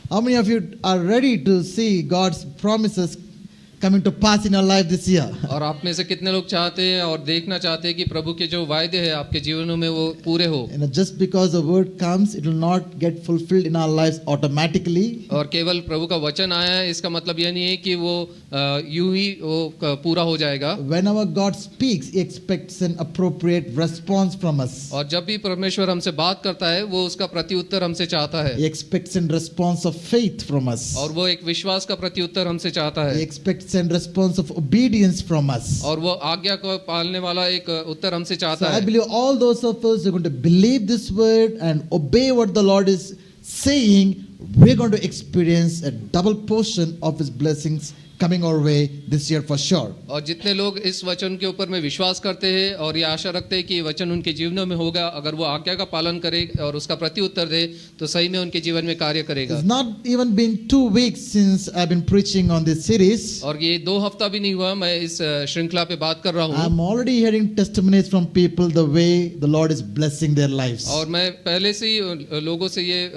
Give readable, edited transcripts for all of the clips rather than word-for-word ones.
How many of you are ready to see God's promises coming to pass in your life this year? और आप में से कितने लोग चाहते हैं और देखना चाहते हैं कि प्रभु के जो वायदे हैं आपके जीवनों में वो पूरे हो? Just because the word comes, it will not get fulfilled in our lives automatically. और केवल प्रभु का वचन आया है इसका मतलब यह नहीं है कि वो यूं ही वो पूरा हो जाएगा. Whenever God speaks, He expects an appropriate response from us. और जब भी परमेश्वर हमसे बात करता है वो उसका प्रत्युत्तर हमसे चाहता है. He expects a response of faith from us. और वो एक विश्वास का प्रत्युत्तर हमसे चाहता है. He expects a response of obedience from us. और वो आज्ञा को पालने वाला एक उत्तर हमसे So चाहता I है. believe all those of us who are going to believe this word and obey what the Lord is saying, we're going to experience a double portion of His blessings coming our way this year for sure. और जितने लोग इस वचन के ऊपर में विश्वास करते हैं और ये आशा रखते हैं कि ये वचन उनके जीवनों में होगा, अगर वो आज्ञा का पालन करे और उसका प्रत्युत्तर दे तो सही में उनके जीवन में कार्य करेगा. It's not even been 2 weeks since I've been preaching on this series. और ये 2 हफ्ता भी नहीं हुआ मैं इस श्रृंखला पे बात कर रहा हूँ. I'm already hearing testimonies from people the way the Lord is blessing their lives. और मैं पहले से ही लोगों से ये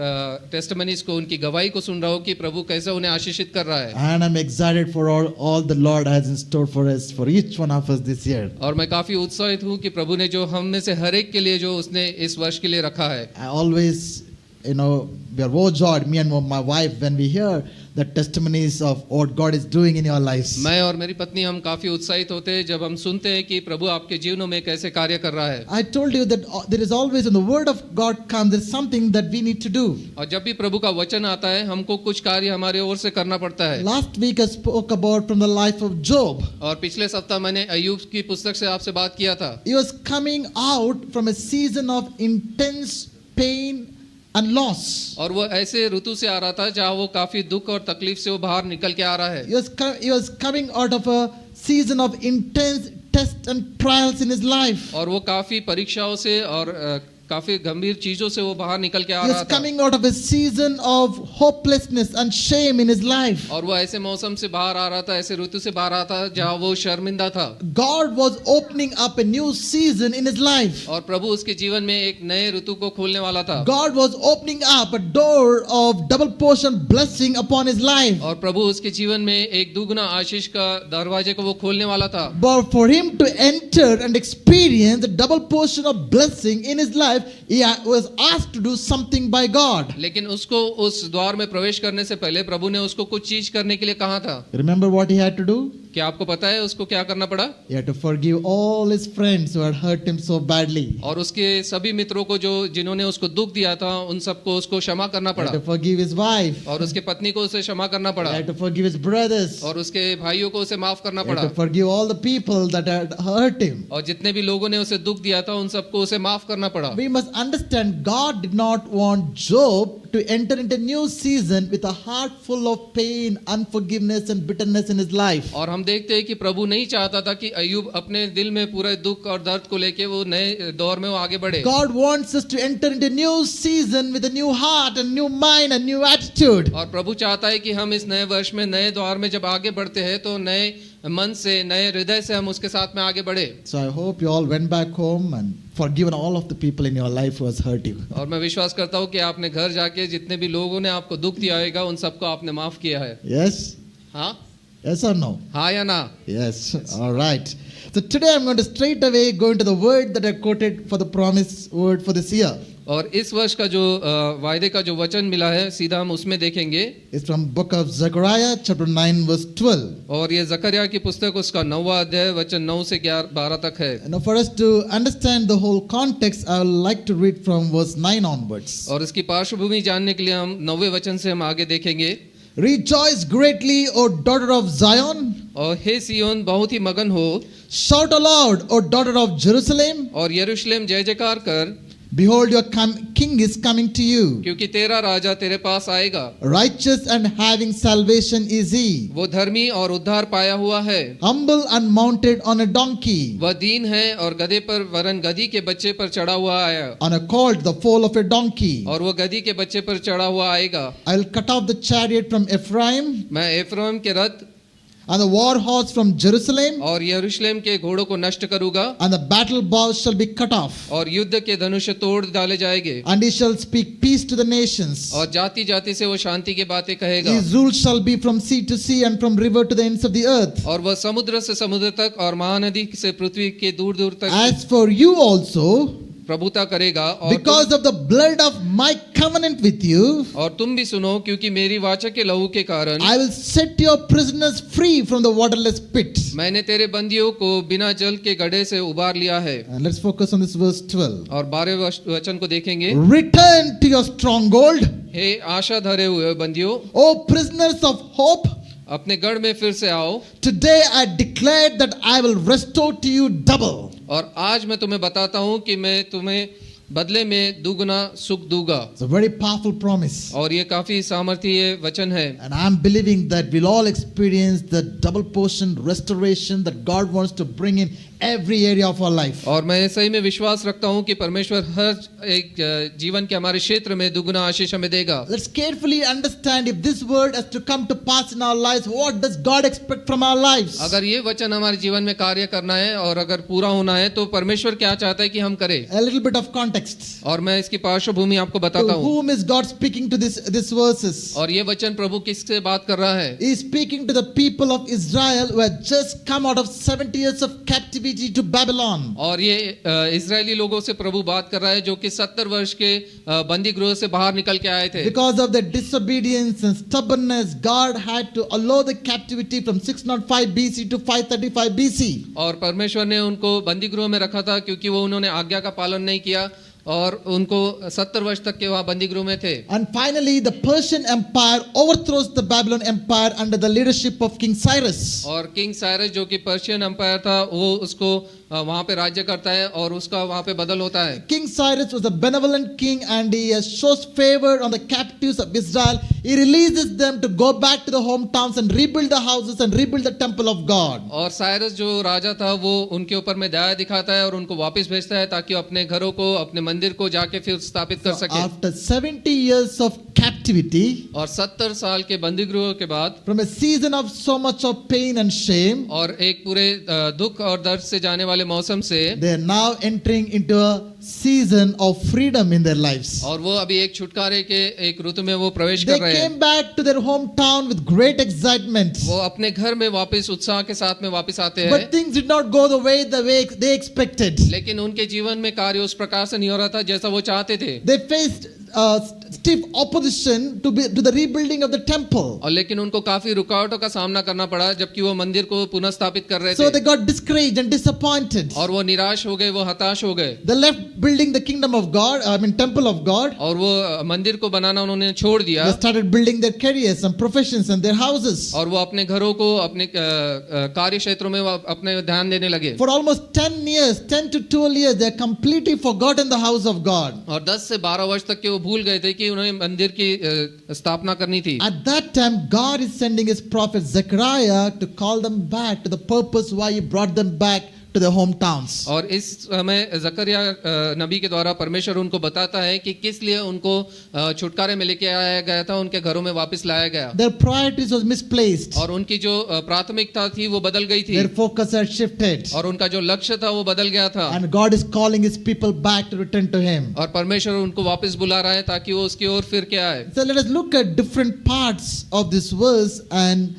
टेस्टिमनीज को, उनकी गवाही को सुन रहा हूँ कि प्रभु कैसे उन्हें आशीषित कर रहा है. And I'm excited for all the Lord has in store for us, for each one of us this year. और मैं काफी उत्साहित हूँ कि प्रभु ने जो हम में से हर एक के लिए जो उसने इस वर्ष के लिए रखा है. I always, we are overjoyed, me and my wife, when we hear the testimonies of what God is doing in your lives. मैं और मेरी पत्नी हम काफी उत्साहित होते हैं जब हम सुनते हैं कि प्रभु आपके जीवनों में कैसे कार्य कर रहा है. I told you that there is always, when the word of God comes, there is something that we need to do. और जब भी प्रभु का वचन आता है हमको कुछ कार्य हमारे ओर से करना पड़ता है. Last week I spoke about from the life of Job. और पिछले सप्ताह मैंने अय्यूब की पुस्तक से आपसे बात किया था. He was coming out from a season of intense pain and loss. और वो ऐसे ऋतु से आ रहा था जहाँ वो काफी दुख और तकलीफ से वो बाहर निकल के आ रहा है. He was coming out of a season of intense tests and trials in his life. और वो काफी परीक्षाओं से और काफी गंभीर चीजों से वो बाहर निकल के आ He रहा was था. coming out of a season of hopelessness and shame in his life. और वो ऐसे मौसम से बाहर आ रहा था, ऐसे ऋतु से बाहर आ रहा था जहाँ वो शर्मिंदा था. God was opening up a new season in his life. और प्रभु उसके जीवन में एक नए ऋतु को खोलने वाला था. God was opening up a door of double portion blessing upon his life. और प्रभु उसके जीवन में एक दुगुना आशीष का दरवाजे को वो खोलने वाला था. But for him to enter and experience the double portion of blessing in his life, he was asked to do something by God. लेकिन उसको उस द्वार में प्रवेश करने से पहले प्रभु ने उसको कुछ चीज करने के लिए कहा था. Remember what he had to do? क्या आपको पता है उसको क्या करना पड़ा? He had to forgive all his friends who had hurt him so badly. और उसके सभी मित्रों को जो जिन्होंने उसको दुख दिया था उन सबको उसको क्षमा करना He पड़ा. had to forgive his wife. और उसके पत्नी को उसे क्षमा करना He पड़ा. had to forgive his brothers. और उसके भाइयों को उसे माफ करना He had पड़ा. to forgive all the people that had hurt him. और जितने भी लोगों ने उसे दुख दिया था उन सबको उसे माफ करना पड़ा. We must understand God did not want Job to enter into a new season with a heart full of pain, unforgiveness and bitterness in his life. और हम देखते हैं कि प्रभु नहीं चाहता था कि अय्यूब अपने दिल में पूरे दुख और दर्द को लेके वो नए दौर में वो आगे बढ़े. God wants us to enter into a new season with a new heart and new mind and new attitude. और प्रभु चाहता है कि हम इस नए वर्ष में नए दौर में जब आगे बढ़ते हैं तो नए मन से, नए हृदय से हम उसके साथ में आगे बढ़े. So I hope you all went back home and forgiven all of the people in your life who has hurt you. और मैं विश्वास करता हूँ कि आपने घर जाके जितने भी लोगों ने आपको दुख दिया होगा उन सबको आपने माफ किया है. Yes? हाँ Yes or no? हाँ या ना? Yes. All right. So today I'm going to straight away go into the word that I quoted for the promise word for this year. और इस वर्ष का जो वायदे का जो वचन मिला है सीधा हम उसमें देखेंगे. It's from book of Zechariah chapter 9 verse 12. और ये जकरिया की पुस्तक उसका 9वां अध्याय वचन 9 से 12 तक है. Now for us to understand the whole context, I would like to read from verse 9 onwards. और इसकी पार्श्वभूमि जानने के लिए हम 9वें वचन से हम आगे देखेंगे. Rejoice greatly, O daughter of Zion. और हे सियोन बहुत ही मगन हो. Shout aloud, O daughter of Jerusalem. और यरूशलेम जय जयकार कर. Behold, your king is coming to you. क्योंकि तेरा राजा तेरे पास आएगा. Righteous and having salvation is he. वो धर्मी और उद्धार पाया हुआ है. Humble and mounted on a donkey. वह दीन है और गधे पर वरन गधी के बच्चे पर चढ़ा हुआ आया. On a colt, the foal of a donkey. और वो गधी के बच्चे पर चढ़ा हुआ आएगा. I will cut off the chariot from Ephraim. मैं एफ्राइम के रथ and the war horse from Jerusalem, और यरूशलेम के घोड़ों को नष्ट करूंगा, and the battle bows shall be cut off. और युद्ध के धनुष तोड़ डाले जाएंगे, And he shall speak peace to the nations. और जाति जाति से वो शांति की बातें कहेगा, His rule shall be from sea to sea and from river to the ends of the earth. और वह समुद्र से समुद्र तक और महानदी से पृथ्वी के दूर दूर तक As for you also, प्रभुता करेगा। और because of the blood of my covenant with you, तुम भी सुनो, क्योंकि मेरी वाचा के लहू के कारण I will set your prisoners free from the waterless pit. मैंने तेरे बंदियों को बिना जल के गड्ढे से उबार लिया है। And let's focus on this verse 12. और 12वें वचन को देखेंगे। Return to your stronghold, हे आशा धरे हुए बंदियों, O prisoners of hope. अपने गढ़ में फिर से आओ। Today I declare that I will restore to you double. और आज मैं तुम्हें बताता हूँ कि मैं तुम्हें बदले में दुगना सुख दूंगा। It's a very powerful promise. और ये काफी सामर्थ्य वचन है। And I'm believing that we'll all experience the double portion restoration that God wants to bring in every area of our life. और मैं सही में विश्वास रखता हूँ कि परमेश्वर हर एक जीवन के हमारे क्षेत्र में दुगना आशीष हमें देगा। Let's carefully understand if this word has to come to pass in our lives, what does God expect from our lives? अगर ये वचन हमारे जीवन में कार्य करना है और अगर पूरा होना है तो परमेश्वर क्या चाहता है कि हम करें। A little bit of context. और मैं इसकी पार्श्वभूमि आपको बताता To हूँ। whom is God speaking to these verses? और ये वचन प्रभु किससे बात कर रहा है? He is speaking to the people of Israel who had just come out of 70 years of captivity to Babylon. और ये इजरायली लोगों से प्रभु बात कर रहा है जो कि 70 वर्ष के बंदी गृह से बाहर निकल के आए थे। Because of their disobedience and stubbornness, God had to allow the captivity from 605 BC to 535 BC. और परमेश्वर ने उनको बंदी गृह में रखा था क्योंकि वो उन्होंने आज्ञा का पालन नहीं किया और उनको 70 वर्ष तक के वहां बंदी गृह में थे। And finally, the Persian Empire overthrows the Babylon Empire under the leadership of King Cyrus. और किंग साइरस जो कि पर्शियन एम्पायर था वो उसको वहां पे राज्य करता है और उसका वहां पे बदल होता है। King Cyrus was a benevolent king and he shows favor on the captives of Israel. He releases them to go back to the hometowns and rebuild the houses and rebuild the temple of God. और Cyrus जो राजा था वो उनके ऊपर में दया दिखाता है और उनको वापस भेजता है ताकि वो अपने घरों को अपने मंदिर को जाके फिर स्थापित कर सके। After 70 years of captivity, और 70 साल के बंदी गृह के बाद from a season of so much of pain and shame, और एक पूरे दुख और दर्द से जाने वाले मौसम से they are now entering into a season of freedom in their lives. और वो अभी एक छुटकारे के एक ऋतु में वो प्रवेश They कर रहे हैं। came back to their hometown with great excitement. वो अपने घर में वापस उत्साह के साथ में वापस आते हैं। But things did not go the way they expected. लेकिन उनके जीवन में कार्य उस प्रकार से नहीं हो रहा था जैसा वो चाहते थे। They faced stiff opposition to the rebuilding of the temple. और लेकिन उनको काफी रुकावटों का सामना करना पड़ा जबकि वो मंदिर को पुनः स्थापित कर रहे So they थे। got discouraged and disappointed. और वो निराश हो गए, वो हताश हो गए They left building the kingdom of God, temple of God. और वो मंदिर को बनाना उन्होंने छोड़ दिया They started building their careers and professions and their houses. और वो अपने घरों को अपने कार्य क्षेत्रों में वो अपने ध्यान देने लगे। For almost 10 years, 10 to 12 years, they completely forgotten the house of God. और 10 से 12 वर्ष तक के वो भूल गए थे कि उन्हें मंदिर की स्थापना करनी थी। At that time, God is sending his prophet Zechariah to call them back to the purpose why he brought them back to their hometowns. और इस समय जकरिया नबी के द्वारा परमेश्वर उनको बताता है कि किस लिए उनको छुटकारे में लेके आया गया था, उनके घरों में वापस लाया गया। Their priorities was misplaced. और उनकी जो प्राथमिकता थी वो बदल गई थी Their focus had shifted. और उनका जो लक्ष्य था वो बदल गया था। And God is calling his people back to return to him. और परमेश्वर उनको वापस बुला रहा है ताकि वो उसकी ओर फिर के आए। So let us look at different parts of this verse and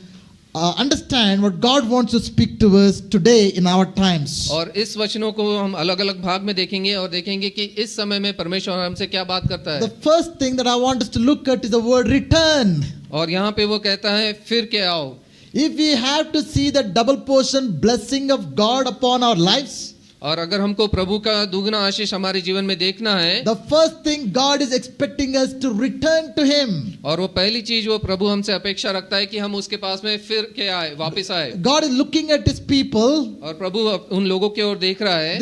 understand what God wants to speak to us today in our times. और इस वचनों को हम अलग अलग भाग में देखेंगे और देखेंगे कि इस समय में परमेश्वर हमसे क्या बात करता है। The first thing that I want us to look at is the word return. और यहाँ पे वो कहता है फिर के आओ। If we have to see the double portion blessing of God upon our lives, और अगर हमको प्रभु का दुगना आशीष हमारे जीवन में देखना है the first thing God is expecting us to return to him. और वो पहली चीज वो प्रभु हमसे अपेक्षा रखता है कि हम उसके पास में फिर के आए, वापस आए। God is looking at his people. और प्रभु उन लोगों की ओर देख रहा है।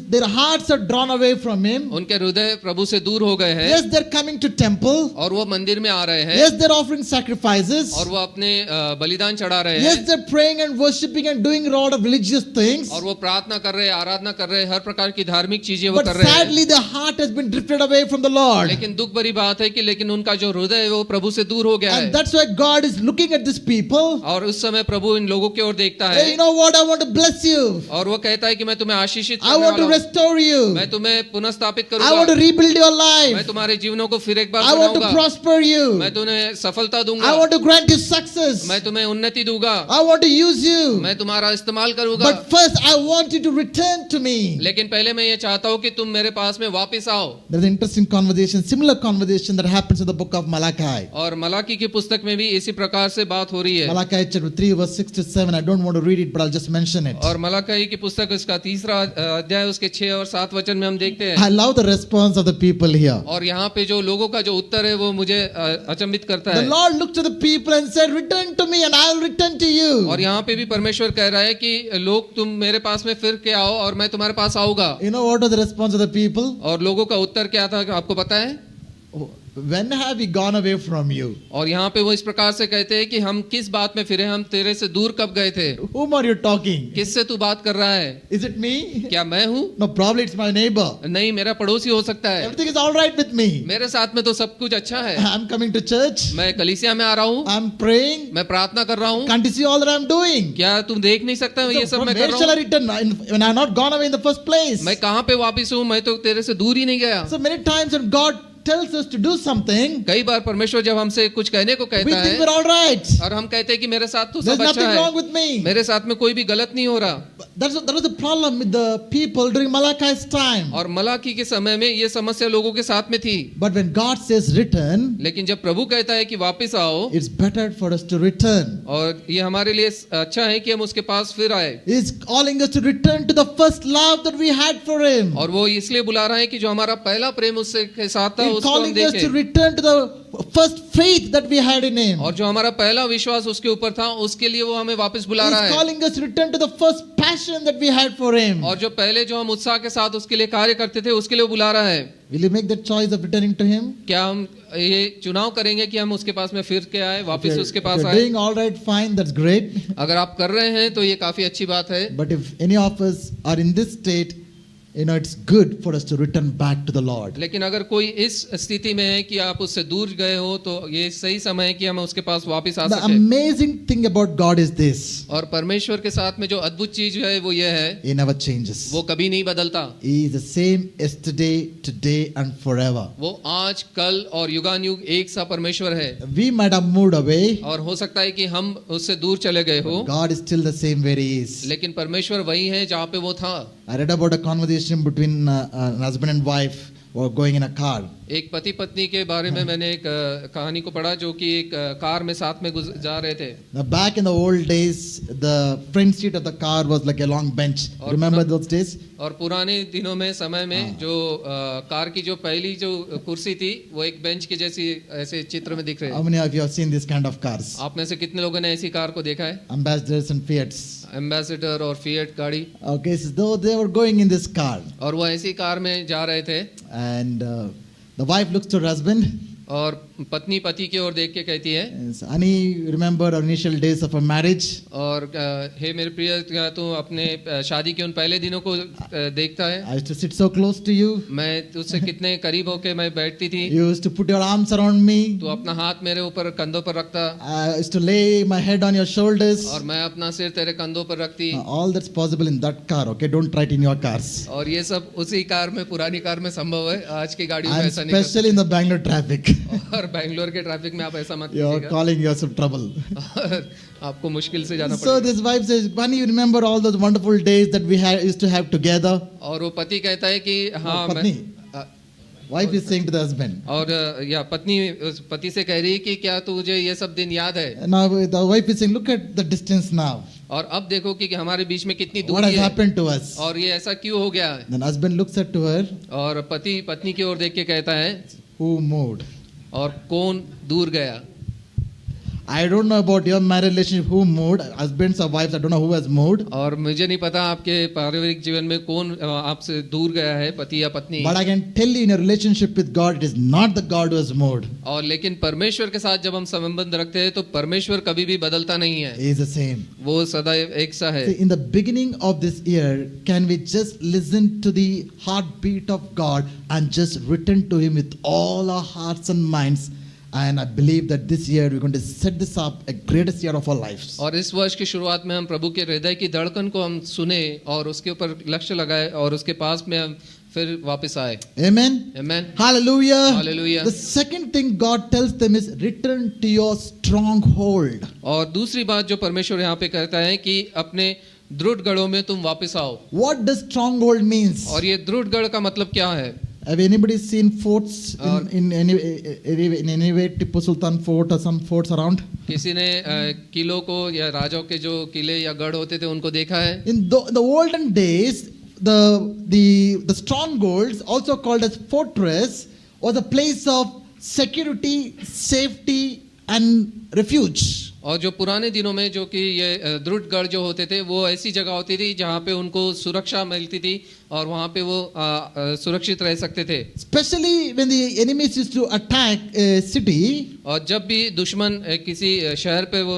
Their hearts are drawn away from him. उनके हृदय प्रभु से दूर हो गए हैं। Yes, they're coming to temple. और वो मंदिर में आ रहे हैं। Yes, they're offering sacrifices. और वो अपने बलिदान चढ़ा रहे Yes, हैं। they're praying and worshiping and doing a lot of religious things. और वो प्रार्थना कर रहे हैं, आराधना आराधना कर रहे हैं, हर प्रकार की धार्मिक चीजें वो But कर रहे हैं, sadly, the heart has been drifted away from the Lord. लेकिन दुख भरी बात है कि लेकिन उनका जो हृदय है वो प्रभु से दूर हो गया And है। that's why God is looking at these people. और उस समय प्रभु इन लोगों की ओर देखता Hey, है you know what? I want to bless you. और वो कहता है कि मैं तुम्हें आशीषित I करने want to वाला हूं, restore you. मैं तुम्हें पुनः स्थापित I want to करूंगा, rebuild your मैं life. तुम्हारे जीवनों को फिर एक बार I want to बनाऊंगा, prosper you. मैं तुम्हें सफलता I दूंगा, want to grant you success. मैं तुम्हें उन्नति दूंगा, I want to use you. मैं तुम्हारा इस्तेमाल करूंगा। But first, I want you to return to me. लेकिन पहले मैं ये चाहता हूँ कि तुम मेरे पास में वापस आओ। There's an interesting conversation, similar conversation that happens in the book of Malachi. और मलाकी की पुस्तक में भी इसी प्रकार से बात हो रही है। Malachi chapter 3, verse 6 to 7. I don't want to read it, but I'll just mention it. और मलाकी की पुस्तक उसका तीसरा अध्याय उसके 6 और 7 वचन में हम देखते हैं। I love the response of the people here. और यहाँ पे जो लोगों का जो उत्तर है वो मुझे अचंभित करता The है। Lord looked to the people and said, return to me and I'll return to you. और यहाँ पे भी परमेश्वर कह रहा है कि लोग तुम मेरे पास में फिर के आओ और मैं तुम्हारे पास आऊंगा। You know what was the response of the people? और लोगों का उत्तर क्या था आपको पता है? When have we gone away from you? और यहाँ पे वो इस प्रकार से कहते हैं कि हम किस बात में फिरे, हम तेरे से दूर कब गए थे? Whom are you talking? किससे तू बात कर रहा है? Is it me? क्या मैं हूँ? No, probably it's my neighbor. नहीं, मेरा पड़ोसी हो सकता है। Everything is all right with me. मेरे साथ में तो सब कुछ अच्छा है। I'm coming to church. मैं कलीसिया में आ रहा हूँ, I'm praying. मैं प्रार्थना कर रहा हूँ। Can't you see all that I'm doing? क्या तुम देख नहीं सकते हो ये So सब from मैं where कर shall रहा I हूँ? return when I have not gone away in the first place? मैं कहाँ पे वापिस हूँ? मैं तो तेरे से दूर ही नहीं गया। So many times when God tells us to do something, कई बार परमेश्वर जब हमसे कुछ कहने को we कहता think है we're all right. और हम कहते हैं कि मेरे साथ तो There's सब अच्छा nothing wrong है, with me. मेरे साथ में कोई भी गलत नहीं हो रहा। That was the problem with the people during Malachi's time. और मलाकी के समय में ये समस्या लोगों के साथ में थी। But when God says return, लेकिन जब प्रभु कहता है कि वापस आओ, it's better for us to return. और ये हमारे लिए अच्छा है कि हम उसके पास फिर आए। He's calling us to return to the first love that we had for Him. और वो इसलिए बुला रहा है कि जो हमारा पहला प्रेम उससे के साथ था He's उसको हम calling us to देखें, return to the first faith that we had in Him. और जो हमारा पहला विश्वास उसके ऊपर था उसके लिए वो हमें वापस बुला रहा He's है। calling us to return to the first passion that we had for Him. और जो पहले जो हम उत्साह के साथ उसके लिए कार्य करते थे उसके लिए वो बुला रहा है। Will you make that choice of returning to Him? क्या हम ये चुनाव करेंगे कि हम उसके पास में फिर के आए, If वापस you're, उसके if पास you're आए? doing all right, fine, that's great. अगर आप कर रहे हैं तो ये काफी अच्छी बात है। But if any of us are in this state, it's good for us to return back to the Lord. लेकिन अगर कोई इस स्थिति में है कि आप उससे दूर गए हो तो ये सही समय है कि हम उसके पास वापस आ The सके। amazing thing about God is this: और परमेश्वर के साथ में जो अद्भुत चीज है वो ये है, He never changes. वो कभी नहीं बदलता। He is the same yesterday, today, and forever. वो आज, कल और युगानुयुग एक सा परमेश्वर है। We might have moved away, और हो सकता है कि हम उससे दूर चले गए हो, God is still the same where He is. लेकिन परमेश्वर वही है जहाँ पे वो था। I read about a conversation between an husband and wife who are going in a car. एक पति पत्नी के बारे में मैंने एक कहानी को पढ़ा जो कि एक कार में साथ में जा रहे थे। Now back in the old days, the front seat of the car was like a long bench. और Remember those days? और पुराने दिनों में समय में जो कार की जो पहली जो कुर्सी थी वो एक बेंच की जैसी ऐसे चित्र में दिख रहे How हैं। many of you have seen this kind of cars? आप में से कितने लोगों ने ऐसी कार को देखा है? Ambassadors and Fiats. एम्बेसडर और फिएट गाड़ी। Okay, so though they were going in this car, और वो ऐसी कार में जा रहे थे and the wife looks to her husband. और पत्नी पति की ओर देख के कहती है, Yes, Honey, remember our initial days of our marriage? और हे मेरे प्रिय, क्या तू अपने शादी के उन पहले दिनों को देखता है? I used to sit so close to you. मैं तुझसे कितने करीब होके मैं बैठती थी, You used to put your arms around me. तू अपना हाथ मेरे ऊपर कंधों पर रखता I used to lay my head on your shoulders. और मैं अपना सिर तेरे कंधों पर रखती। All that's possible in that car. Okay, don't try it in your cars. और ये सब उसी कार में, पुरानी कार में संभव है, आज की गाड़ियों में And ऐसा नहीं कर especially in the Bangalore traffic. सकते। और बेंगलोर के ट्रैफिक में आप ऐसा मत You're कीजिएगा, calling yourself trouble. और आपको मुश्किल से जाना So पड़ेगा। this wife says, Bunny, you remember all those wonderful days that we used to have together? और वो पति कहता है कि हाँ मैं, पत्नी. Wife is saying to the husband. और या पत्नी उस पति से कह रही है कि क्या तुझे ये सब दिन याद है? And now the wife is saying, look at the distance now. और अब देखो कि हमारे बीच में कितनी What has दूरी है happened to us? और ये ऐसा क्यों हो गया है? Then husband looks at to her, और पति पत्नी की ओर देख के कहता है, who moved? और कौन दूर गया? I don't know about your married relationship, who moved, husbands or wives, I don't know who has moved. और मुझे नहीं पता आपके पारिवारिक जीवन में कौन आपसे दूर गया है, पति या पत्नी। But I can tell you in your relationship with God, it is not the God who has moved. और लेकिन परमेश्वर के साथ जब हम संबंध रखते हैं तो परमेश्वर कभी भी बदलता नहीं है, He is the same. वो सदा एक सा है। See, in the beginning of this year, can we just listen to the heartbeat of God and just return to Him with all our hearts and minds? And I believe that this year we're going to set this up a greatest year of our lives. और इस वर्ष की शुरुआत में हम प्रभु के हृदय की धड़कन को हम सुने और उसके ऊपर लक्ष्य लगाए और उसके पास में हम फिर वापस आए। Amen. Amen. Hallelujah. Hallelujah. The second thing God tells them is return to your stronghold. और दूसरी बात जो परमेश्वर यहाँ पे कहता है कि अपने दृढ़ गढ़ों में तुम वापस आओ। What does stronghold means? और ये दृढ़ गढ़ का मतलब क्या है? Have anybody seen forts in any way, Tipu Sultan fort or some forts around? किसी ने किलों को या राजाओं के जो किले या गढ़ होते थे उनको देखा है? In the olden days, the strongholds, also called as fortress, was a place of security, safety, and refuge. और जो पुराने दिनों में जो कि ये दृढ़ गढ़ जो होते थे वो ऐसी जगह होती थी जहाँ पे उनको सुरक्षा मिलती थी और वहाँ पे वो सुरक्षित रह सकते थे। Especially when the enemies used to attack a city, और जब भी दुश्मन किसी शहर पे वो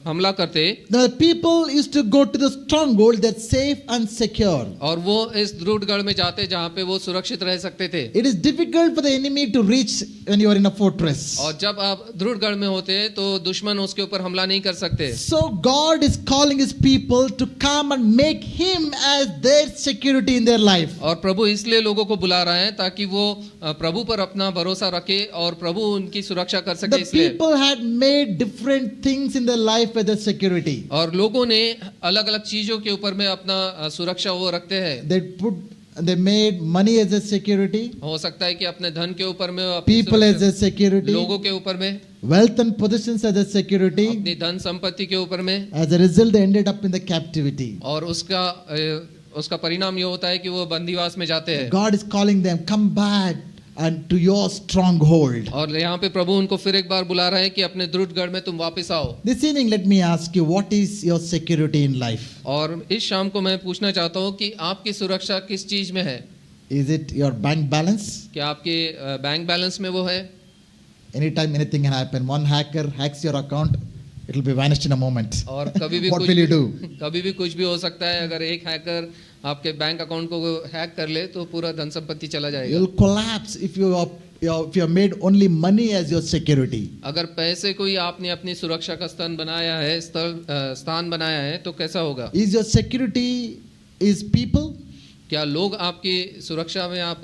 हमला करते, the people used to go to the stronghold that's safe and secure. और वो इस दृढ़ गढ़ में जाते जहाँ पे वो सुरक्षित रह सकते थे। It is difficult for the enemy to reach when you are in a fortress. और जब आप दृढ़ गढ़ में होते हैं तो दुश्मन उसके ऊपर हमला नहीं कर सकते। So God is calling His people to come and make Him as their security in their life. और प्रभु इसलिए लोगों को बुला रहा है ताकि वो प्रभु पर अपना भरोसा रखे और प्रभु उनकी सुरक्षा कर सके। The इसलिए people had made different things in their life as their security. और लोगों ने अलग अलग चीजों के ऊपर में अपना सुरक्षा वो रखते हैं। They made money as a security, हो सकता है कि अपने धन के ऊपर में, अपनी people as a सुरक्षा- security, लोगों के ऊपर में, wealth and possessions as a security. अपनी धन संपत्ति के ऊपर में। As a result, they ended up in the captivity. और उसका परिणाम ये होता है कि वो बंदीवास में जाते हैं। God is calling them, come back and to your stronghold. और यहाँ पे प्रभु उनको फिर एक बार बुला रहा है कि अपने दृढ़ गढ़ में तुम वापस आओ। This evening, let me ask you, what is your security in life? और इस शाम को मैं पूछना चाहता हूँ कि आपकी सुरक्षा किस चीज में है? Is it your bank balance? क्या आपके बैंक बैलेंस में वो है? Anytime anything can happen. One hacker hacks your account, it will be vanished in a moment. और कभी भी What will you do? कभी भी कुछ भी हो सकता है। अगर एक हैकर आपके बैंक अकाउंट को हैक कर ले तो पूरा धन संपत्ति चला जाएगा। You'll collapse if you have made only money as your security. अगर पैसे को ही आपने अपनी सुरक्षा का स्थान बनाया है तो कैसा होगा? Is your security is people? क्या लोग आपकी सुरक्षा में आप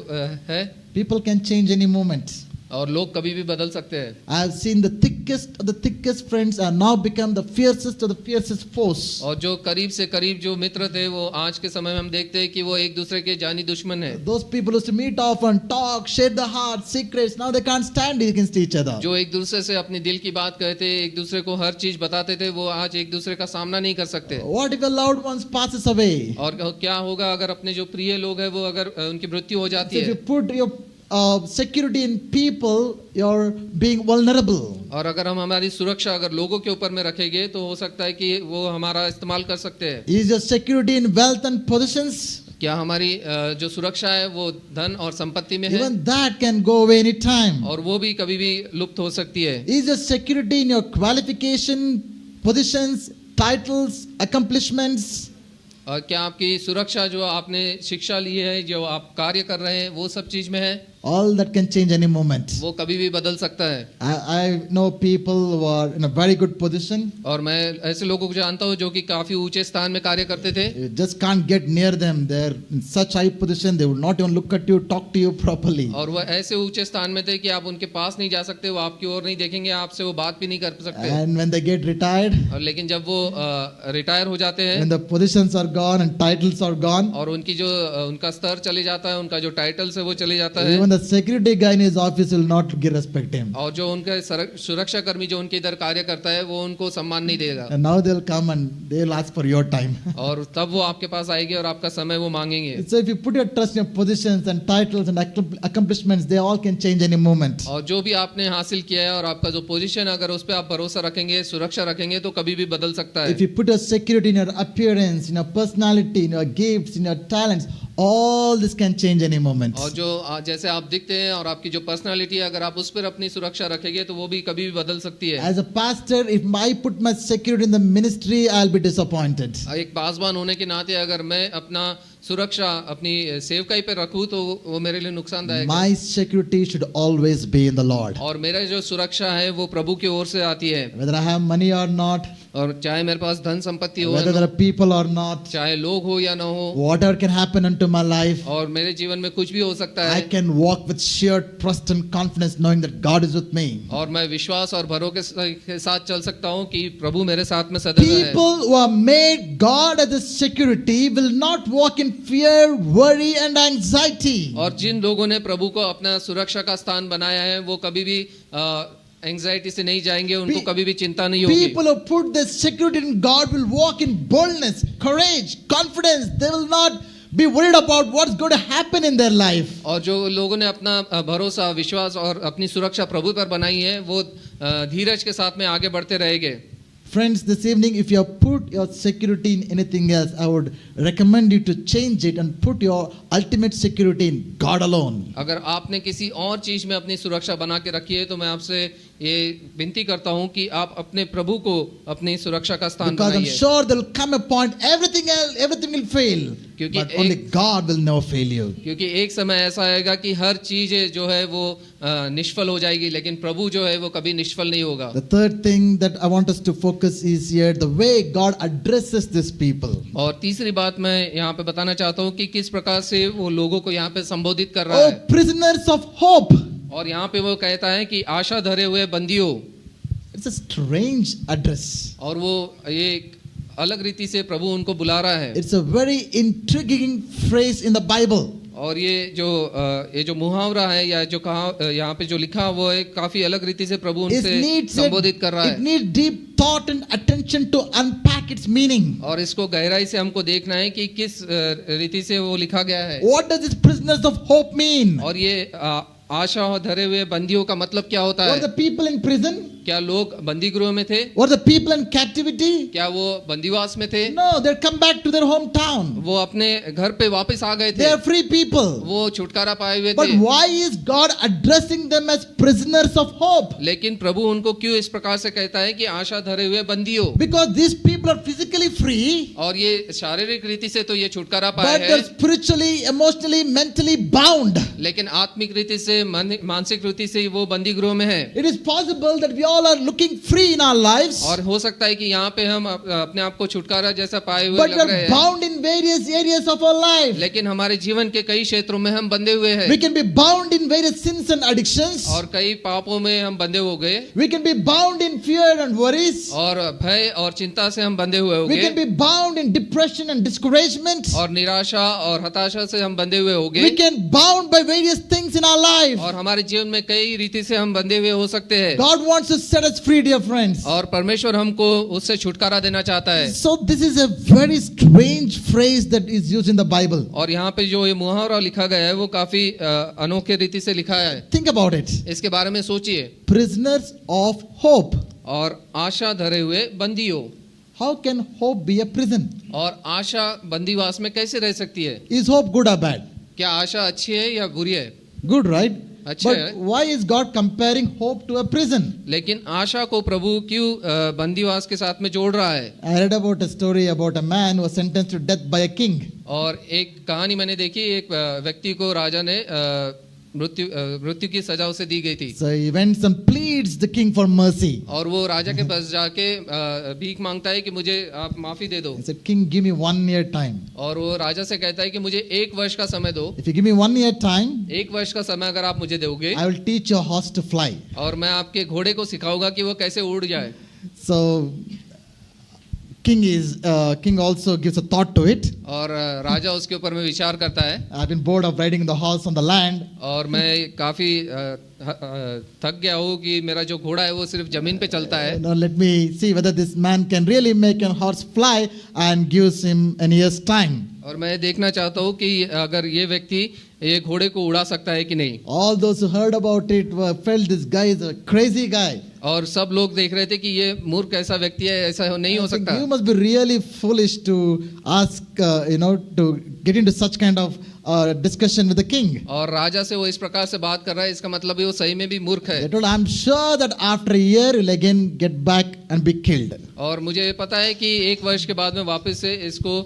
है? People can change any moment. और लोग कभी भी बदल सकते हैं। I have seen the thickest of the thickest friends are now become the fiercest of the fiercest foes. और जो करीब से करीब जो मित्र थे वो आज के समय में हम देखते हैं कि वो एक दूसरे के जानी दुश्मन है। Those people used to meet often, talk, share the heart, secrets. Now they can't stand against each other. जो एक दूसरे से अपनी दिल की बात कहते, एक दूसरे को हर चीज बताते थे, वो आज एक दूसरे का सामना नहीं कर सकते। What if a loved one passes away? और क्या होगा अगर अपने जो प्रिय लोग हैं वो अगर उनकी मृत्यु हो जाती So if है? you put your security in people, you're being vulnerable. और अगर हम हमारी सुरक्षा अगर लोगों के ऊपर में रखेंगे तो हो सकता है कि वो हमारा इस्तेमाल कर सकते हैं। Is your security in wealth and possessions? क्या हमारी जो सुरक्षा है वो धन और संपत्ति में है? Even that can go away anytime. और वो भी कभी भी लुप्त हो सकती है। Is your security in your qualification, positions, titles, accomplishments? और क्या आपकी सुरक्षा जो आपने शिक्षा ली है, जो आप कार्य कर रहे हैं, वो सब चीज में है? All that can change any moment. वो कभी भी बदल सकता है। I know people who are in a very good position. और मैं ऐसे लोगों को जानता हूँ जो कि काफी ऊंचे स्थान में कार्य करते थे। You just can't get near them. They're in such high position. They will not even look at you, talk to you properly. और वो ऐसे ऊंचे स्थान में थे कि आप उनके पास नहीं जा सकते, वो आपकी ओर नहीं देखेंगे, आपसे वो बात भी नहीं कर सकते। And when they get retired, और लेकिन जब वो रिटायर हो जाते हैं when the positions are gone and titles are gone, और उनकी जो उनका स्तर चले जाता है, उनका जो टाइटल्स है वो चले जाता है, even the the security guy in his office will not respect him. और जो उनका सुरक्षा कर्मी जो उनके इधर कार्य करता है वो उनको सम्मान नहीं देगा, And now they'll come and they'll ask for your time. और तब वो आपके पास आएंगे और आपका समय वो मांगेंगे। So if you put your trust in your positions and titles and accomplishments, they all can change any moment. और जो भी आपने हासिल किया है और आपका जो पोजीशन अगर उस पर आप भरोसा रखेंगे, सुरक्षा रखेंगे तो कभी भी बदल सकता है। If you put your security in your appearance, in your personality, in your gifts, in your talents, all this can change any moment. और जो जैसे आप दिखते हैं और आपकी जो पर्सनालिटी है अगर आप उस पर अपनी सुरक्षा रखेंगे तो वो भी कभी भी बदल सकती है। As a pastor, if I put my security in the ministry, I'll be disappointed. एक पासवान होने के नाते अगर मैं अपना सुरक्षा अपनी सेवकाई पे रखूं तो वो मेरे लिए नुकसानदायक है। My security should always be in the Lord. और मेरा जो सुरक्षा है वो प्रभु की ओर से आती है। Whether I have money or not, और चाहे मेरे पास धन संपत्ति हो या whether ना there are people or not, चाहे लोग हो या ना हो, whatever can happen unto my life, और मेरे जीवन में कुछ भी हो सकता I है, can walk with sheer trust and confidence knowing that God is with me. और मैं विश्वास और भरोसे के साथ चल सकता हूँ कि प्रभु मेरे साथ में सदैव है। People who have made God as a security will not walk in fear, worry and anxiety. और जिन लोगों ने प्रभु को अपना सुरक्षा का स्थान बनाया है वो कभी भी एंजाइटी से नहीं जाएंगे, उनको कभी भी चिंता नहीं होगी। People who put their security in God will walk in boldness, courage, confidence. They will not be worried about what's going to happen in their life. और जो लोगों ने अपना भरोसा, विश्वास और अपनी सुरक्षा प्रभु पर बनाई है वो धीरज के साथ में आगे बढ़ते रहेंगे। Friends, this evening, if you have put your security in anything else, I would recommend you to change it and put your ultimate security in God alone. अगर आपने किसी और चीज में अपनी सुरक्षा बना के रखी है तो मैं आपसे ये विनती करता हूं कि आप अपने प्रभु को अपनी सुरक्षा का स्थान Because I'm बनाइए। sure there will come a point, everything else, everything will fail. क्योंकि But only God will never fail you. क्योंकि एक समय ऐसा आएगा कि हर चीज जो है वो निष्फल हो जाएगी, लेकिन प्रभु जो है वो कभी निष्फल नहीं होगा। The third thing that I want us to focus is here, the way God addresses these people. और तीसरी बात मैं यहाँ पे बताना चाहता हूँ कि किस प्रकार से वो लोगों को यहाँ पे संबोधित कर रहा Oh, है। prisoners of hope. और यहाँ पे वो कहता है कि आशा धरे हुए बंदियों, It's a strange address. और वो ये एक अलग रीति से प्रभु उनको बुला रहा है। It's a very intriguing phrase in the Bible. और ये जो मुहावरा है या जो कहा यहाँ पे जो लिखा वो है काफी अलग रीति से प्रभु उनसे संबोधित कर रहा it है। needs deep thought and attention to unpack its meaning. और इसको गहराई से हमको देखना है कि किस रीति से वो लिखा गया है। What does this prisoners of hope mean? और ये आशा धरे हुए बंदियों का मतलब क्या होता Were है? the people in prison? क्या लोग बंदी गृह में थे? Were the people in captivity? क्या वो बंदीवास में थे? No, they come back to their hometown. वो अपने घर पे वापस आ गए They थे। are free people. वो छुटकारा पाए हुए But थे। why is God addressing them as prisoners of hope? लेकिन प्रभु उनको क्यों इस प्रकार से कहता है कि आशा धरे हुए बंदियों? Because these people are physically free, और ये शारीरिक रीति से तो ये छुटकारा पाए but they're हैं, spiritually, emotionally, mentally bound. लेकिन आत्मिक रीति से मानसिक रीति से वो बंदी गृह में है। It is possible that we all are looking free in our lives, और हो सकता है कि यहाँ पे हम अपने आप को छुटकारा जैसा पाए हुए but लग we रहे are हैं, bound in various areas of our life. लेकिन हमारे जीवन के कई क्षेत्रों में हम बंधे हुए हैं। We can be bound in various sins and addictions. और कई पापों में हम बंधे हो गए, We can be bound in fear and worries. और भय और चिंता से हम बंधे हुए हो We can गए, be bound in depression and discouragement. और निराशा और हताशा से हम बंधे हुए हो We गए, can bound by various things in our life. और हमारे जीवन में कई रीति से हम बंधे हुए हो सकते हैं। God wants to set us free, dear friends. और परमेश्वर हमको उससे छुटकारा देना चाहता है। So this is a very strange phrase that is used in the Bible. और यहाँ पे जो ये मुहावरा लिखा गया है वो काफी अनोखे रीति से लिखा है। Think about it. इसके बारे में सोचिए। Prisoners of hope. और आशा धरे हुए बंदियों, How can hope be a prison? और आशा बंदीवास में कैसे रह सकती है? Is hope good or bad? क्या आशा अच्छी है या बुरी है? Good, right? अच्छा But है। why is God comparing hope to a prison? लेकिन आशा को प्रभु क्यों बंदीवास के साथ में जोड़ रहा है? I read about a story about a man who was sentenced to death by a king. और एक कहानी मैंने देखी, एक व्यक्ति को राजा ने मृत्यु की सजा उसे दी गई थी। So he went and pleads the king for mercy. और वो राजा के पास जाके भीख मांगता है कि मुझे आप माफी दे दो। He said, King, give me 1 year time. और वो राजा से कहता है कि मुझे 1 वर्ष का समय दो। If you give me 1 year time, 1 वर्ष का समय अगर आप मुझे दोगे, I will teach your horse to fly. और मैं आपके घोड़े को सिखाऊंगा कि वो कैसे उड़ जाए। So king also gives a thought to it. और राजा उसके ऊपर में विचार करता है। I've been bored of riding the horse on the land. और मैं काफी थक गया हूँ कि मेरा जो घोड़ा है वो सिर्फ जमीन पे चलता है। Now let me see whether this man can really make a horse fly and gives him an year's time. और मैं देखना चाहता हूँ कि अगर ये व्यक्ति ये घोड़े को उड़ा सकता है कि नहीं। All those who heard about it felt this guy is a crazy guy. और सब लोग देख रहे थे कि ये मूर्ख ऐसा व्यक्ति है, ऐसा नहीं हो सकता। You must be really foolish to ask, to get into such kind of discussion with the king. और राजा से वो इस प्रकार से बात कर रहा है, इसका मतलब है वो सही में भी मूर्ख है। They told, I'm sure that after a year you'll again get back and be killed. और मुझे पता है कि 1 वर्ष के बाद में वापस से इसको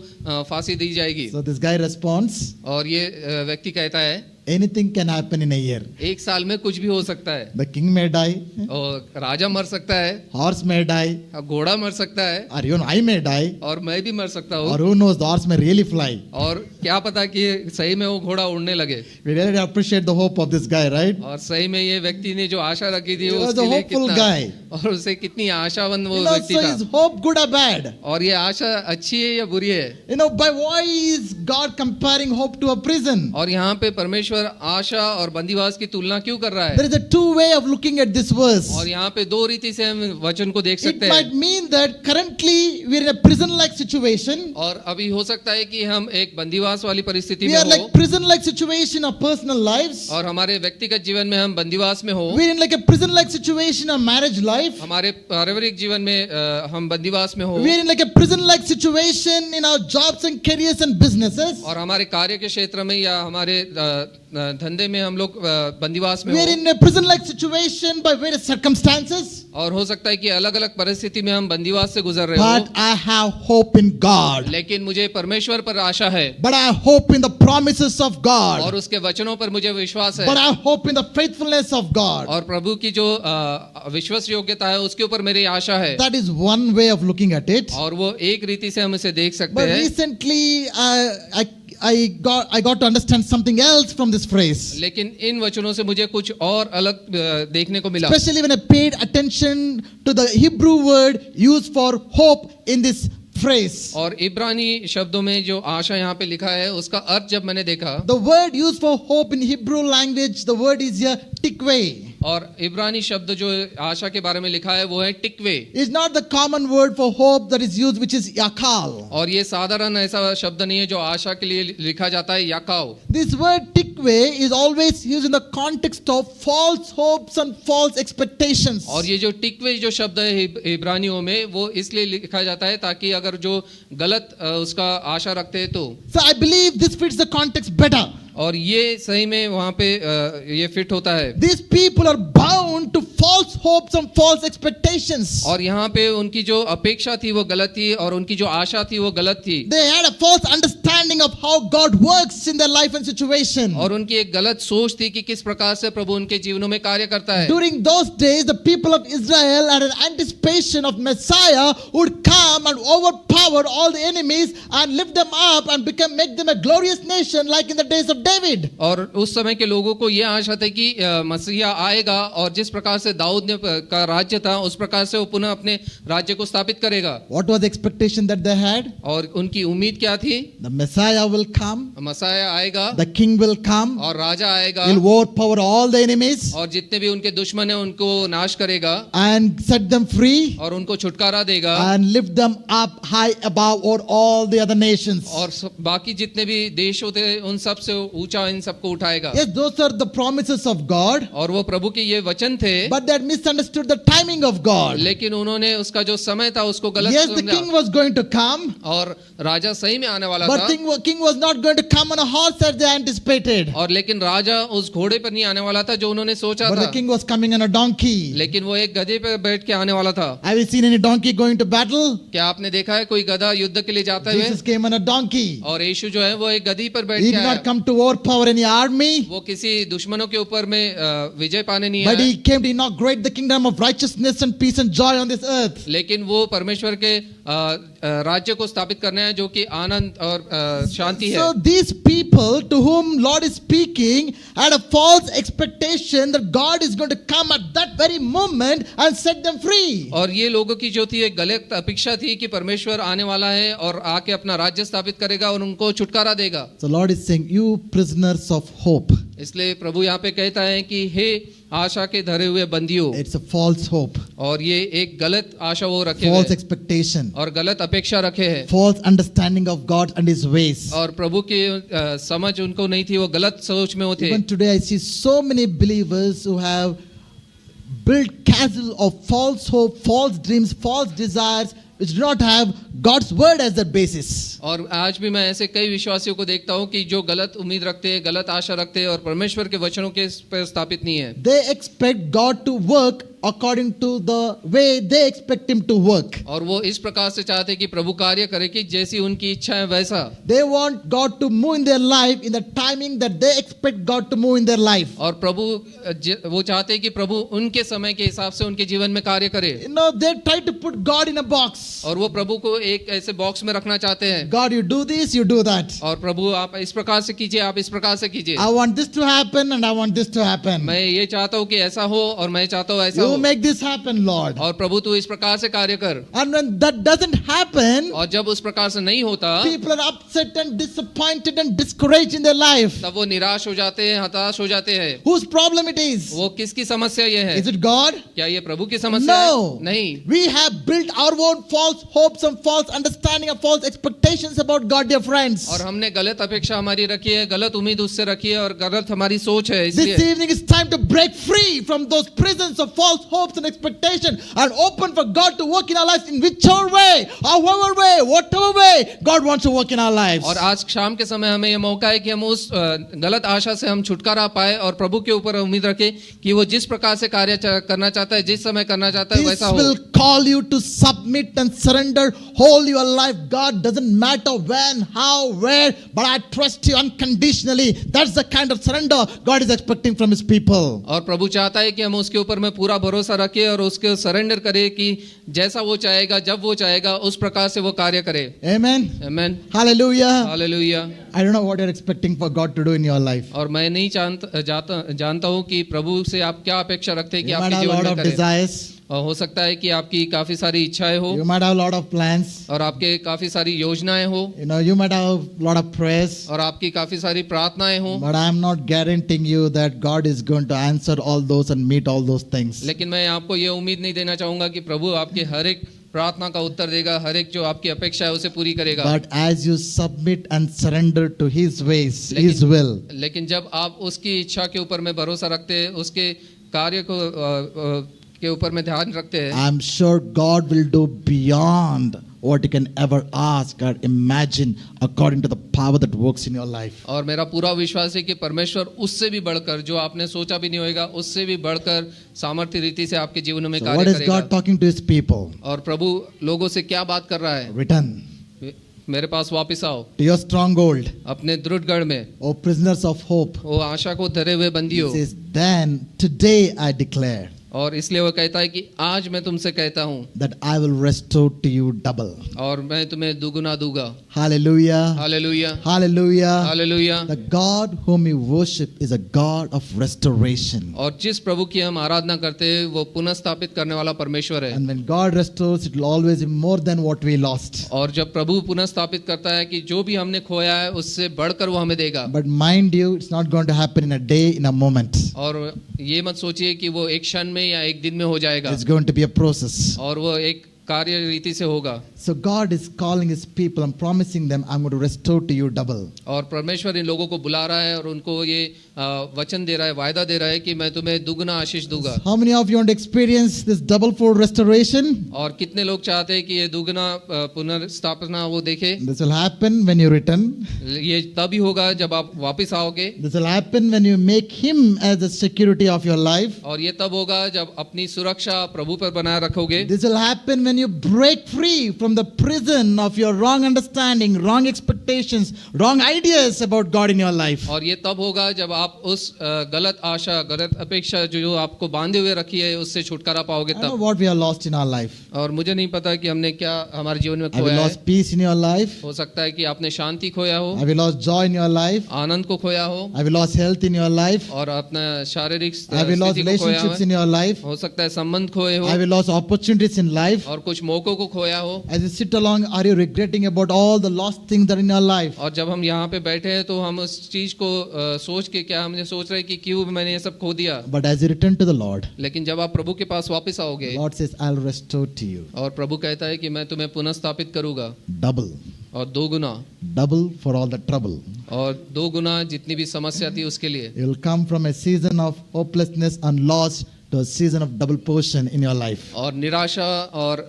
फांसी दी जाएगी। So this guy responds, और ये व्यक्ति कहता है anything can happen in a year. 1 साल में कुछ भी हो सकता है। The king may die, और राजा मर सकता है, horse may die, घोड़ा मर सकता है, or even I may die, और मैं भी मर सकता हूँ। or who knows, the horse may really fly. और क्या पता कि सही में वो घोड़ा उड़ने लगे। We really appreciate the hope of this guy, right? और सही में ये व्यक्ति ने जो आशा रखी थी He was उसके a लिए hopeful कितना guy. और उसे कितनी आशावान वो व्यक्ति So था। is hope good or bad? और ये आशा अच्छी है या बुरी है? By why is God comparing hope to a prison? और यहाँ पे परमेश्वर आशा और बंदीवास की तुलना क्यों कर रहा है? There is a two way of looking at this verse. और यहाँ पे 2 रीति से हम वचन को देख It सकते might हैं। mean that currently we are in a prison-like situation. और अभी हो सकता है कि हम एक बंदीवास वाली परिस्थिति We में are हो like prison-like situation of personal lives. और हमारे व्यक्तिगत जीवन में हम बंदीवास में हो। We are in like a prison-like situation of marriage life. हमारे पारिवारिक जीवन में हम बंदीवास में हो। We are in like a prison-like situation in our jobs and careers and businesses. और हमारे कार्य के क्षेत्र में या हमारे धंधे में हम लोग बंदीवास में We are हो। in a prison-like situation by various circumstances. और हो सकता है कि अलग अलग परिस्थिति में हम बंदीवास से गुजर रहे हो। But I have hope in God. लेकिन मुझे परमेश्वर पर आशा है। But I hope in the promises of God. और उसके वचनों पर मुझे विश्वास है। But I hope in the faithfulness of God. और प्रभु की जो विश्वास योग्यता है उसके ऊपर मेरी आशा है। That is one way of looking at it. और वो एक रीति से हम इसे देख सकते But हैं। recently I got to understand something else from this phrase. लेकिन इन वचनों से मुझे कुछ और अलग देखने को मिला। Especially when I paid attention to the Hebrew word used for hope in this phrase. और इब्रानी शब्दों में जो आशा यहाँ पे लिखा है उसका अर्थ जब मैंने देखा, The word used for hope in Hebrew language, the word is here tikveh. और इब्रानी शब्द जो आशा के बारे में लिखा है वो है टिकवे। It's not the common word for hope that is used, which is yakal. और ये साधारण ऐसा शब्द नहीं है जो आशा के लिए लिखा जाता है याकाव। This word tikveh is always used in the context of false hopes and false expectations. और ये जो टिकवे जो शब्द है इब्रानियों में वो इसलिए लिखा जाता है ताकि अगर जो गलत उसका आशा रखते हैं तो। So I believe this fits the context better. और ये सही में वहाँ पे ये फिट होता है। These people are bound to false hopes and false expectations. और यहाँ पे उनकी जो अपेक्षा थी वो गलत थी और उनकी जो आशा थी वो गलत थी। They had a false understanding of how God works in their life and situation. और उनकी एक गलत सोच थी कि किस प्रकार से प्रभु उनके जीवनों में कार्य करता है। During those days, the people of Israel had an anticipation of Messiah who would come and overpower all the enemies and lift them up and make them a glorious nation like in the days of David. और उस समय के लोगों को यह आशा थी कि मसीहा आएगा और जिस प्रकार से दाऊद ने का राज्य था उस प्रकार से वो पुनः अपने राज्य को स्थापित करेगा। What was the expectation that they had? और उनकी उम्मीद क्या थी? The Messiah will come, मसीहा आएगा, the king will come, और राजा आएगा, he'll overpower all the enemies और जितने भी उनके दुश्मन हैं उनको नाश करेगा and set them free और उनको छुटकारा देगा and lift them up high above over all the other nations. और बाकी जितने भी देश होते हैं उन सब से ऊंचा इन सबको उठाएगा। Yes, those are the promises of God. और वो प्रभु के ये वचन थे, But they had misunderstood the timing of God. लेकिन उन्होंने उसका जो समय था उसको गलत Yes, the समझा। king was going to come, और राजा सही में आने वाला but था, king was not going to come on a horse as they anticipated. और लेकिन राजा उस घोड़े पर नहीं आने वाला था जो उन्होंने सोचा But the था, king was coming on a donkey. लेकिन वो एक गधे पर बैठ के आने वाला था। Have you seen any donkey going to battle? क्या आपने देखा है कोई गधा युद्ध के लिए जाता है? Jesus came on a donkey. और यीशु जो है वो एक गधी पर बैठ He के did आया। not come to overpower any army, वो किसी दुश्मनों के ऊपर में विजय पाने नहीं but आया, he came to inaugurate the kingdom of righteousness and peace and joy on this earth. लेकिन वो परमेश्वर के राज्य को स्थापित करने हैं जो कि आनंद और शांति So है। these people to whom Lord is speaking had a false expectation that God is going to come at that very moment and set them free. और ये लोगों की जो थी एक गलत अपेक्षा थी कि परमेश्वर आने वाला है और आके अपना राज्य स्थापित करेगा और उनको छुटकारा देगा। So Lord is saying, you prisoners of hope. इसलिए प्रभु यहाँ पे कहता है कि हे आशा के धरे हुए बंदियों, It's a false hope, और ये एक गलत आशा वो रखे हुए false हैं expectation, और गलत अपेक्षा रखे हैं false understanding of God and His ways. और प्रभु की समझ उनको नहीं थी, वो गलत सोच में वो थे। Even today I see so many believers who have built castle of false hope, false dreams, false desires, which do not have God's word as their basis. और आज भी मैं ऐसे कई विश्वासियों को देखता हूँ कि जो गलत उम्मीद रखते हैं, गलत आशा रखते हैं और परमेश्वर के वचनों के पर स्थापित नहीं है। They expect God to work according to the way they expect Him to work. और वो इस प्रकार से चाहते हैं कि प्रभु कार्य करे कि जैसी उनकी इच्छा है वैसा। They want God to move in their life in the timing that they expect God to move in their life. और प्रभु वो चाहते हैं कि प्रभु उनके समय के हिसाब से उनके जीवन में कार्य करे। You know, they try to put God in a box. और वो प्रभु को एक ऐसे बॉक्स में रखना चाहते हैं। God, you do this, you do that. और प्रभु आप इस प्रकार से कीजिए, आप इस प्रकार से कीजिए। I want this to happen and I want this to happen. मैं ये चाहता हूँ कि ऐसा हो और मैं चाहता हूँ ऐसा You हो। make this happen, Lord. और प्रभु तू इस प्रकार से कार्य कर। And when that doesn't happen, और जब उस प्रकार से नहीं होता, people are upset and disappointed and discouraged in their life. तब वो निराश हो जाते हैं, हताश हो जाते हैं। Whose problem it is? वो किसकी समस्या ये है? Is it God? क्या ये प्रभु की समस्या No. है? नहीं। We have built our own false hopes and false understanding and false expectations about God, dear friends. और हमने गलत अपेक्षा हमारी रखी है, गलत उम्मीद उससे रखी है और गलत हमारी सोच है। This इसलिए evening is time to break free from those prisons of false hopes and expectation and open for God to work in our lives in whichever way, however way, whatever way God wants to work in our lives. और आज शाम के समय हमें ये मौका है कि हम उस गलत आशा से हम छुटकारा पाए और प्रभु के ऊपर उम्मीद रखें कि वो जिस प्रकार से कार्य करना चाहता है, जिस समय करना चाहता है This वैसा हो। will call you to submit and surrender whole your life. God doesn't matter when, how, where, but I trust you unconditionally. That's the kind of surrender God is expecting from His people. और प्रभु चाहता है कि हम उसके ऊपर में पूरा भरोसा रखें और उसके सरेंडर करें कि जैसा वो चाहेगा, जब वो चाहेगा, उस प्रकार से वो कार्य करे। Amen. आमीन। Hallelujah. Hallelujah. I don't know what you're expecting for God to do in your life. और मैं नहीं जानता हूँ कि प्रभु से आप क्या अपेक्षा रखते हैं कि You might आपके have a जीवन lot में of करे। desires. और हो सकता है कि आपकी काफी सारी इच्छाएं हो You might have a lot of plans. और आपके काफी सारी योजनाएं हो You know, you might have a lot of prayers. और आपकी काफी सारी प्रार्थनाएं हो, But I'm not guaranteeing you that God is going to answer all those and meet all those things. लेकिन मैं आपको ये उम्मीद नहीं देना चाहूंगा कि प्रभु आपके हर एक प्रार्थना का उत्तर देगा, हर एक जो आपकी अपेक्षा है उसे पूरी करेगा। But as you submit and surrender to His ways, लेकिन- His will, लेकिन जब आप उसकी इच्छा के ऊपर में भरोसा रखते हैं, उसके कार्य को के ऊपर में ध्यान रखते हैं, I'm sure God will do beyond what you can ever ask or imagine according to the power that works in your life. और मेरा पूरा विश्वास है कि परमेश्वर उससे भी बढ़कर, जो आपने सोचा भी नहीं होगा, उससे भी बढ़कर सामर्थ्य रीति से आपके जीवन में So कार्य what is करेगा। God talking to His people? और प्रभु लोगों से क्या बात कर रहा है? Return मेरे पास वापस आओ to your stronghold, अपने दृढ़गढ़ में, O prisoners of hope. वो आशा को धरे हुए He बंदियों। says, then today I declare और इसलिए वो कहता है कि आज मैं तुमसे कहता हूँ that I will restore to you double. और मैं तुम्हें दुगुना दूंगा। Hallelujah. Hallelujah, Hallelujah. Hallelujah. The God whom you worship is a God of restoration. और जिस प्रभु की हम आराधना करते हैं वो पुनः स्थापित करने वाला परमेश्वर है। And when God restores, it will always be more than what we lost. और जब प्रभु पुनः स्थापित करता है कि जो भी हमने खोया है उससे बढ़कर वो हमें देगा। But mind you, it's not going to happen in a day, in a moment. और ये मत सोचिए कि वो एक क्षण में या एक दिन में हो जाएगा, It's going to be a process. और वो एक कार्य रीति से होगा। So God is calling His people and promising them, I'm going to restore to you double. और परमेश्वर इन लोगों को बुला रहा है और उनको ये वचन दे रहा है, वायदा दे रहा है कि मैं तुम्हें दुगना आशीष दूंगा। How many of you want to experience this double fold restoration? और कितने लोग चाहते हैं कि ये दुगना पुनर्स्थापना वो देखे। This will happen when you return. ये तभी होगा जब आप वापस आओगे, This will happen when you make Him as the security of your life. और ये तब होगा जब अपनी सुरक्षा प्रभु पर बनाए रखोगे। This will happen when you break free from the prison of your wrong understanding, wrong expectations, wrong ideas about God in your life. और ये तब होगा जब आप उस गलत आशा, गलत अपेक्षा जो आपको बांधे हुए रखी है उससे छुटकारा पाओगे I know तब। what we have lost in our life. और मुझे नहीं पता कि हमने क्या हमारे जीवन में Have you खोया है। lost peace in your life? हो सकता है कि आपने शांति खोया हो, Have you lost joy in your life? आनंद को खोया हो, Have you lost health in your life? और अपना शारीरिक Have you lost स्थिति को खोया relationships हो। in your life? हो सकता है संबंध खोए हो, Have you lost opportunities in life? और कुछ मौकों को खोया हो। As you sit along, are you regretting about all the lost things that are in your life? और जब हम यहाँ पे बैठे हैं तो हम उस चीज को सोच के क्या हमने सोच रहे हैं कि क्यों मैंने ये सब खो दिया। But as you return to the Lord, लेकिन जब आप प्रभु के पास वापस आओगे, Lord says, I'll restore to you और प्रभु कहता है कि मैं तुम्हें पुनः स्थापित करूंगा, double, और दो गुना, double for all the trouble. और दो गुना जितनी भी समस्या थी उसके लिए। You will come from a season of hopelessness and loss to a season of double portion in your life. और निराशा और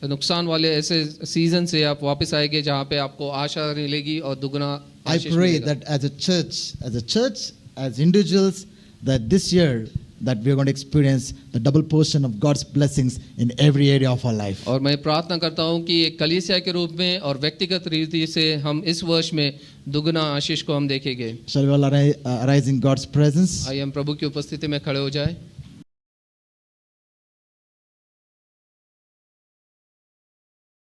नुकसान वाले ऐसे सीजन से आप वापस आएंगे जहाँ पे आपको आशा मिलेगी और दुगना I आशीष pray मिलेगा। that as a church, as individuals, that this year that we are going to experience the double portion of God's blessings in every area of our life. और मैं प्रार्थना करता हूँ कि एक कलीसिया के रूप में और व्यक्तिगत रीति से हम इस वर्ष में दुगना आशीष को हम देखेंगे। Shall we all arise in God's presence? आइए हम प्रभु की उपस्थिति में खड़े हो जाए।